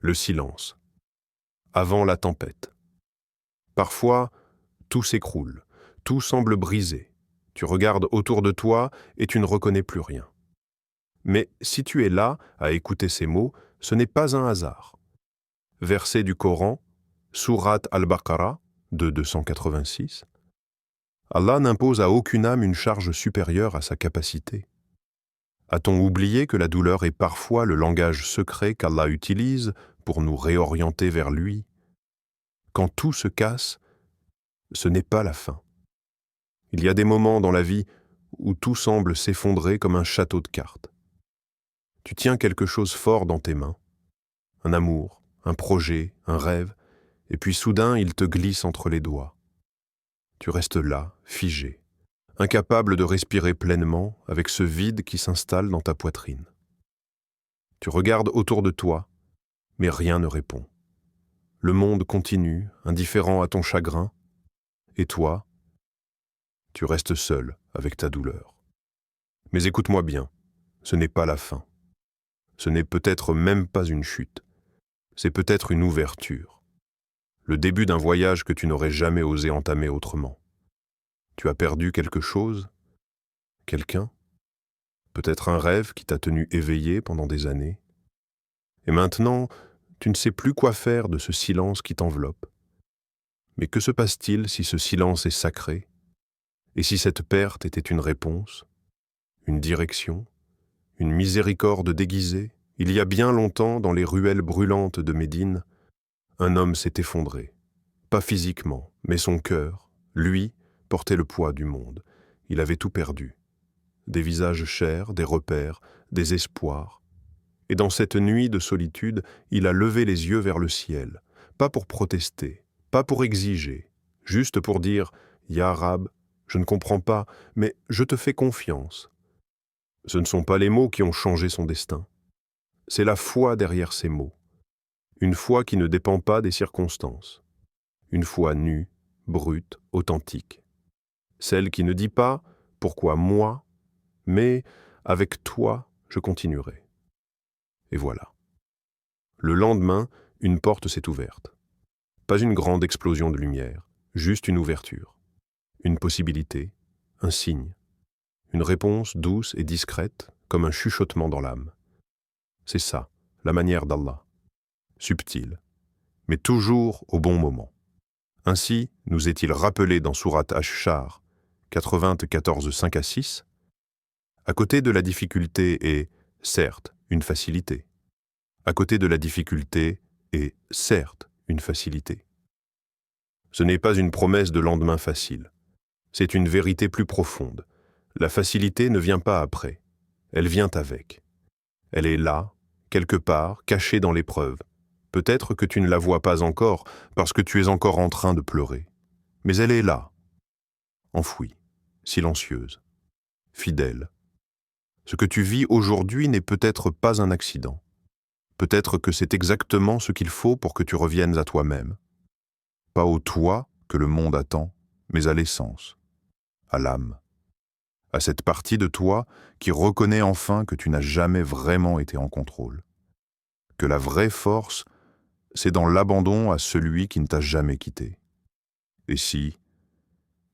le silence. Avant la tempête. Parfois, tout s'écroule, tout semble brisé. Tu regardes autour de toi et tu ne reconnais plus rien. Mais si tu es là, à écouter ces mots, ce n'est pas un hasard. Verset du Coran, Sourate Al-Baqarah, de 286. Allah n'impose à aucune âme une charge supérieure à sa capacité. A-t-on oublié que la douleur est parfois le langage secret qu'Allah utilise pour nous réorienter vers lui? Quand tout se casse, ce n'est pas la fin. Il y a des moments dans la vie où tout semble s'effondrer comme un château de cartes. Tu tiens quelque chose fort dans tes mains, un amour, un projet, un rêve, et puis soudain il te glisse entre les doigts. Tu restes là, figé, incapable de respirer pleinement avec ce vide qui s'installe dans ta poitrine. Tu regardes autour de toi, mais rien ne répond. Le monde continue, indifférent à ton chagrin, et toi, tu restes seul avec ta douleur. Mais écoute-moi bien, ce n'est pas la fin. Ce n'est peut-être même pas une chute. C'est peut-être une ouverture. Le début d'un voyage que tu n'aurais jamais osé entamer autrement. Tu as perdu quelque chose, quelqu'un, peut-être un rêve qui t'a tenu éveillé pendant des années. Et maintenant, tu ne sais plus quoi faire de ce silence qui t'enveloppe. Mais que se passe-t-il si ce silence est sacré? Et si cette perte était une réponse, une direction, une miséricorde déguisée? Il y a bien longtemps, dans les ruelles brûlantes de Médine, un homme s'est effondré. Pas physiquement, mais son cœur, lui, portait le poids du monde. Il avait tout perdu. Des visages chers, des repères, des espoirs. Et dans cette nuit de solitude, il a levé les yeux vers le ciel, pas pour protester, pas pour exiger, juste pour dire « Ya Rab, je ne comprends pas, mais je te fais confiance ». Ce ne sont pas les mots qui ont changé son destin. C'est la foi derrière ces mots. Une foi qui ne dépend pas des circonstances. Une foi nue, brute, authentique. Celle qui ne dit pas « pourquoi moi ?» mais « avec toi, je continuerai ». Et voilà. Le lendemain, une porte s'est ouverte. Pas une grande explosion de lumière, juste une ouverture. Une possibilité, un signe. Une réponse douce et discrète, comme un chuchotement dans l'âme. C'est ça, la manière d'Allah. Subtile, mais toujours au bon moment. Ainsi, nous est-il rappelé dans Sourate Ash-Shar 94, 5-6, à côté de la difficulté est, certes, une facilité. À côté de la difficulté est, certes, une facilité. Ce n'est pas une promesse de lendemain facile. C'est une vérité plus profonde. La facilité ne vient pas après. Elle vient avec. Elle est là, quelque part, cachée dans l'épreuve. Peut-être que tu ne la vois pas encore parce que tu es encore en train de pleurer. Mais elle est là, enfouie, silencieuse, fidèle. Ce que tu vis aujourd'hui n'est peut-être pas un accident. Peut-être que c'est exactement ce qu'il faut pour que tu reviennes à toi-même. Pas au toi que le monde attend, mais à l'essence, à l'âme. À cette partie de toi qui reconnaît enfin que tu n'as jamais vraiment été en contrôle. Que la vraie force, c'est dans l'abandon à celui qui ne t'a jamais quitté. Et si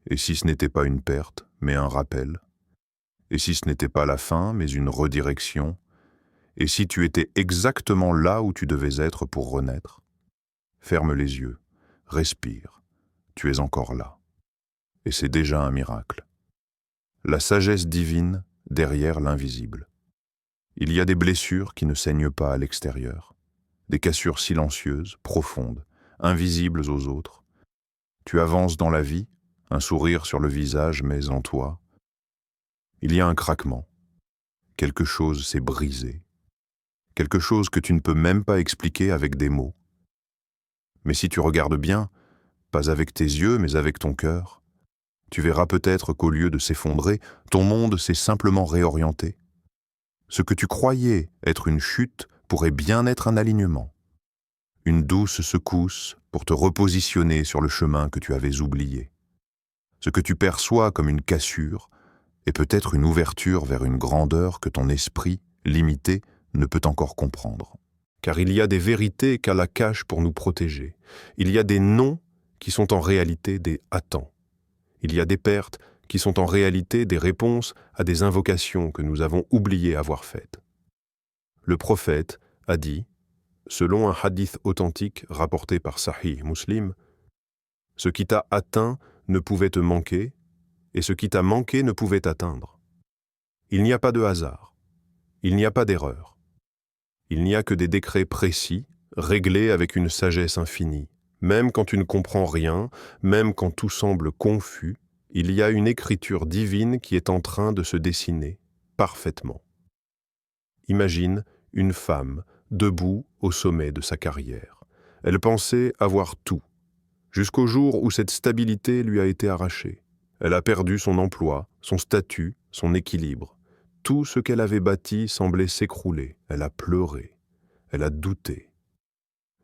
ce n'était pas une perte, mais un rappel? Et si ce n'était pas la fin, mais une redirection? Et si tu étais exactement là où tu devais être pour renaître? Ferme les yeux, respire, tu es encore là. Et c'est déjà un miracle. La sagesse divine derrière l'invisible. Il y a des blessures qui ne saignent pas à l'extérieur, des cassures silencieuses, profondes, invisibles aux autres. Tu avances dans la vie, un sourire sur le visage, mais en toi, il y a un craquement. Quelque chose s'est brisé. Quelque chose que tu ne peux même pas expliquer avec des mots. Mais si tu regardes bien, pas avec tes yeux, mais avec ton cœur, tu verras peut-être qu'au lieu de s'effondrer, ton monde s'est simplement réorienté. Ce que tu croyais être une chute pourrait bien être un alignement. Une douce secousse pour te repositionner sur le chemin que tu avais oublié. Ce que tu perçois comme une cassure est peut-être une ouverture vers une grandeur que ton esprit, limité, ne peut encore comprendre. car il y a des vérités qu'Allah cache pour nous protéger. Il y a des non qui sont en réalité des attends. Il y a des pertes qui sont en réalité des réponses à des invocations que nous avons oublié avoir faites. Le prophète a dit, selon un hadith authentique rapporté par Sahih Muslim, « Ce qui t'a atteint ne pouvait te manquer, et ce qui t'a manqué ne pouvait t'atteindre. Il n'y a pas de hasard, il n'y a pas d'erreur. Il n'y a que des décrets précis, réglés avec une sagesse infinie. Même quand tu ne comprends rien, même quand tout semble confus, il y a une écriture divine qui est en train de se dessiner parfaitement. Imagine une femme debout au sommet de sa carrière. Elle pensait avoir tout, jusqu'au jour où cette stabilité lui a été arrachée. Elle a perdu son emploi, son statut, son équilibre. Tout ce qu'elle avait bâti semblait s'écrouler. Elle a pleuré, elle a douté.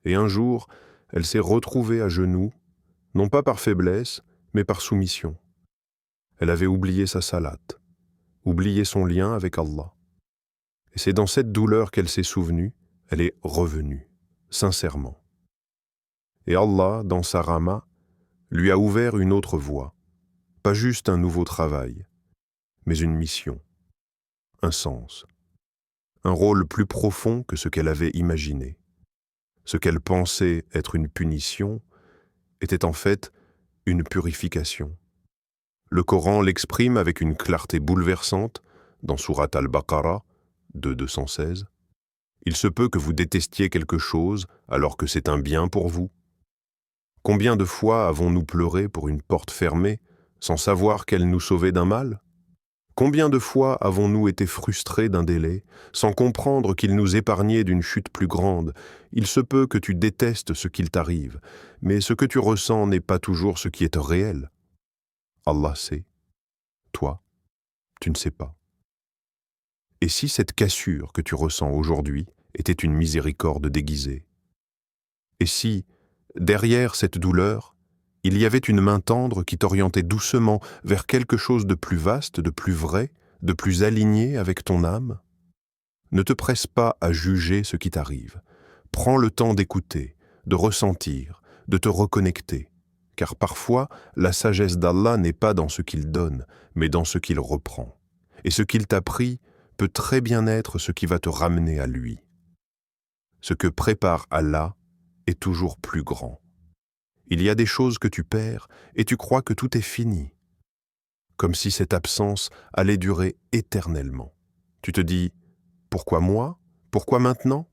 Et un jour, elle s'est retrouvée à genoux, non pas par faiblesse, mais par soumission. Elle avait oublié sa salate, oublié son lien avec Allah. Et c'est dans cette douleur qu'elle s'est souvenue, elle est revenue, sincèrement. Et Allah, dans sa Rahma, lui a ouvert une autre voie, pas juste un nouveau travail, mais une mission, un sens, un rôle plus profond que ce qu'elle avait imaginé. Ce qu'elle pensait être une punition était en fait une purification. Le Coran l'exprime avec une clarté bouleversante dans Sourate Al-Baqarah 2:216. Il se peut que vous détestiez quelque chose alors que c'est un bien pour vous. Combien de fois avons-nous pleuré pour une porte fermée sans savoir qu'elle nous sauvait d'un mal ? Combien de fois avons-nous été frustrés d'un délai sans comprendre qu'il nous épargnait d'une chute plus grande ? Il se peut que tu détestes ce qu'il t'arrive, mais ce que tu ressens n'est pas toujours ce qui est réel. Allah sait. Toi, tu ne sais pas. Et si cette cassure que tu ressens aujourd'hui était une miséricorde déguisée ? Et si, derrière cette douleur, il y avait une main tendre qui t'orientait doucement vers quelque chose de plus vaste, de plus vrai, de plus aligné avec ton âme ? Ne te presse pas à juger ce qui t'arrive. Prends le temps d'écouter, de ressentir, de te reconnecter. Car parfois, la sagesse d'Allah n'est pas dans ce qu'il donne, mais dans ce qu'il reprend. Et ce qu'il t'a pris peut très bien être ce qui va te ramener à lui. Ce que prépare Allah est toujours plus grand. Il y a des choses que tu perds et tu crois que tout est fini. Comme si cette absence allait durer éternellement. Tu te dis « Pourquoi moi ? Pourquoi maintenant ?»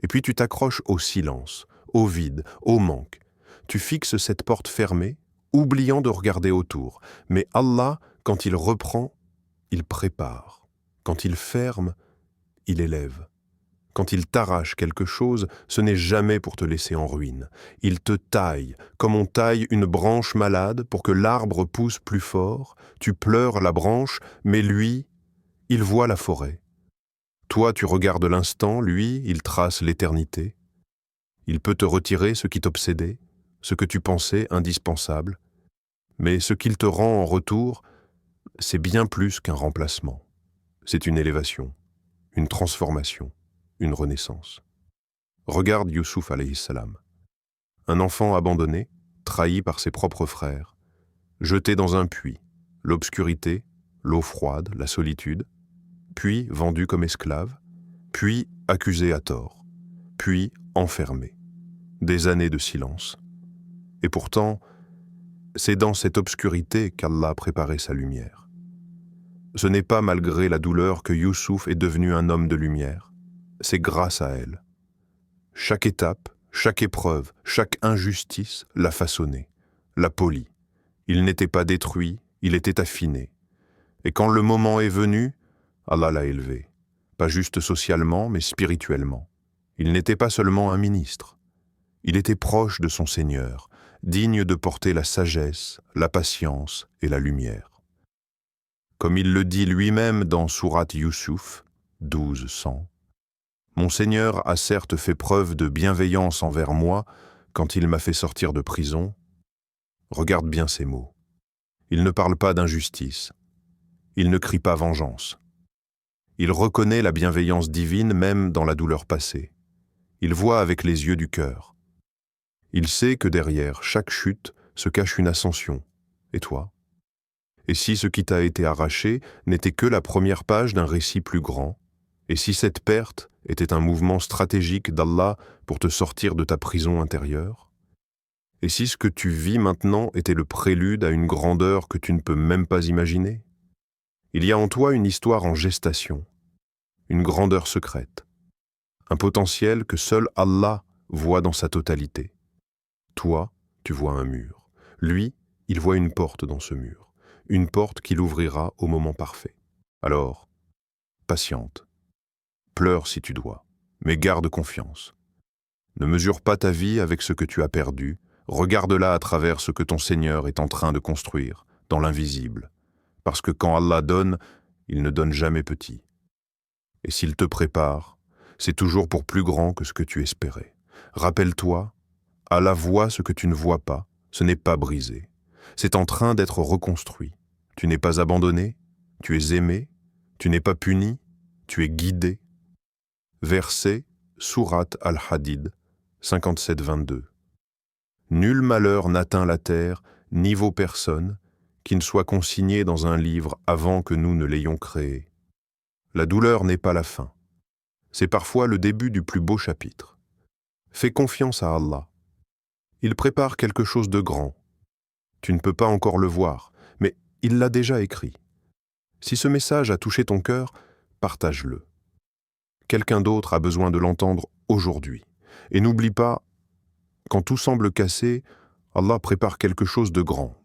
Et puis tu t'accroches au silence, au vide, au manque. Tu fixes cette porte fermée, oubliant de regarder autour. Mais Allah, quand il reprend, il prépare. Quand il ferme, il élève. Quand il t'arrache quelque chose, ce n'est jamais pour te laisser en ruine. Il te taille, comme on taille une branche malade pour que l'arbre pousse plus fort. Tu pleures la branche, mais lui, il voit la forêt. Toi, tu regardes l'instant, lui, il trace l'éternité. Il peut te retirer ce qui t'obsédait, ce que tu pensais indispensable. Mais ce qu'il te rend en retour, c'est bien plus qu'un remplacement. C'est une élévation, une transformation. Une renaissance. Regarde Youssouf alayhi salam. Un enfant abandonné, trahi par ses propres frères, jeté dans un puits, l'obscurité, l'eau froide, la solitude, puis vendu comme esclave, puis accusé à tort, puis enfermé. Des années de silence. Et pourtant, c'est dans cette obscurité qu'Allah a préparé sa lumière. Ce n'est pas malgré la douleur que Youssouf est devenu un homme de lumière. C'est grâce à elle. Chaque étape, chaque épreuve, chaque injustice l'a façonné, l'a poli. Il n'était pas détruit, il était affiné. Et quand le moment est venu, Allah l'a élevé. Pas juste socialement, mais spirituellement. Il n'était pas seulement un ministre. Il était proche de son Seigneur, digne de porter la sagesse, la patience et la lumière. Comme il le dit lui-même dans Sourate Youssouf 12:100, Mon Seigneur a certes fait preuve de bienveillance envers moi quand il m'a fait sortir de prison. Regarde bien ces mots. Il ne parle pas d'injustice. Il ne crie pas vengeance. Il reconnaît la bienveillance divine même dans la douleur passée. Il voit avec les yeux du cœur. Il sait que derrière chaque chute se cache une ascension. Et toi? Et si ce qui t'a été arraché n'était que la première page d'un récit plus grand? Et si cette perte était un mouvement stratégique d'Allah pour te sortir de ta prison intérieure? Et si ce que tu vis maintenant était le prélude à une grandeur que tu ne peux même pas imaginer? Il y a en toi une histoire en gestation, une grandeur secrète, un potentiel que seul Allah voit dans sa totalité. Toi, tu vois un mur. Lui, il voit une porte dans ce mur, une porte qu'il ouvrira au moment parfait. Alors, patiente, pleure si tu dois, mais garde confiance. Ne mesure pas ta vie avec ce que tu as perdu, regarde-la à travers ce que ton Seigneur est en train de construire, dans l'invisible. Parce que quand Allah donne, il ne donne jamais petit. Et s'il te prépare, c'est toujours pour plus grand que ce que tu espérais. Rappelle-toi, Allah voit ce que tu ne vois pas, ce n'est pas brisé. C'est en train d'être reconstruit. Tu n'es pas abandonné, tu es aimé, tu n'es pas puni, tu es guidé. Verset Surat Al-Hadid 57-22. Nul malheur n'atteint la terre, ni vos personnes, qui ne soit consigné dans un livre avant que nous ne l'ayons créé. La douleur n'est pas la fin. C'est parfois le début du plus beau chapitre. Fais confiance à Allah. Il prépare quelque chose de grand. Tu ne peux pas encore le voir, mais il l'a déjà écrit. Si ce message a touché ton cœur, partage-le. Quelqu'un d'autre a besoin de l'entendre aujourd'hui. Et n'oublie pas, quand tout semble cassé, Allah prépare quelque chose de grand.